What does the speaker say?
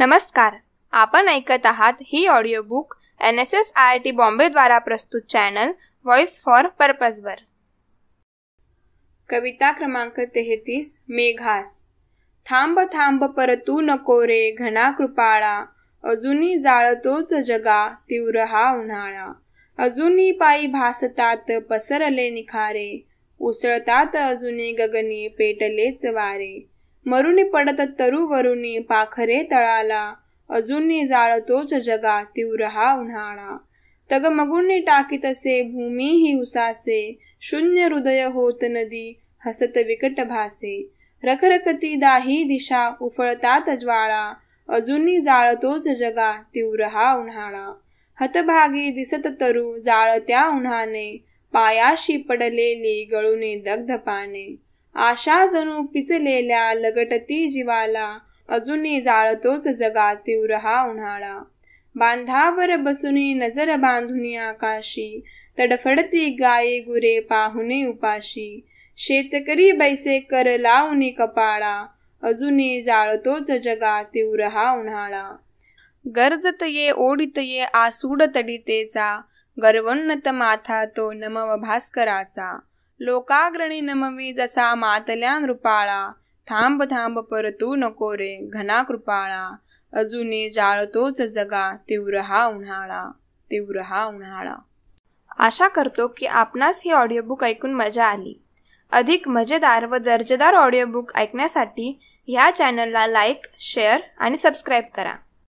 नमस्कार, आपण ऐकत आहात ही audio book NSS IIT Bombay द्वारा प्रस्तुत चॅनल व्हॉइस फॉर पर्पजवर। कविता क्रमांक 33 मेघास। थांब थांब परतू नको रे घना कृपाळा, अजूनी जाळतोच जगा तीव्र हा उन्हाळा। अजूनी पायी भासतात पसरले निखारे, उसळतात अजूनी गगनी पेटलेच वारे। मरुनी पडत तरुवरुनी पाखरे तळाला, अजूनी जाळतोच जगा तीव्र हा उन्हाळा। तगमगुनी टाकीतसे भूमी ही उसासे, शून्य हृदय होत नदी हसत विकट भासे। रखरखती दाही दिशा उफळतात ज्वाळा, अजूनी जाळतोच जगा तीव्र हा उन्हाळा। हतभागी दिसत तरु जाळत्या उन्हाने, पायाशी पडलेली गळूनी दग्ध पाने। आशा जणू पिचलेल्या लगटती जीवाला, अजूनी जाळतोच जगा तीव्र हा उन्हाळा। बांधावर बसूनी नजर बांधुनी आकाशी, तडफडती गाई गुरे पाहुनी उपाशी। शेतकरी बैसे कर लावुनी कपाळा, अजूनी जाळतोच जगा तीव्र हा उन्हाळा। गरजत ये ओढीत ये आसूड तडितेचा, गर्वोन्नत माथा तो नमव भास्कराचा। लोकाग्रणी नमवी जसा मातल्या नृपाळा, थांब थांब परतू नको रे घना कृपाळा, अजूनी जाळतोच जगा तीव्र हा उन्हाळा, तीव्र हा उन्हाळा। आशा करतो की आपणास ही ऑडिओ बुक ऐकून मजा आली। अधिक मजेदार व दर्जेदार ऑडिओ बुक ऐकण्यासाठी ह्या चॅनलला लाईक, शेअर आणि सबस्क्राईब करा।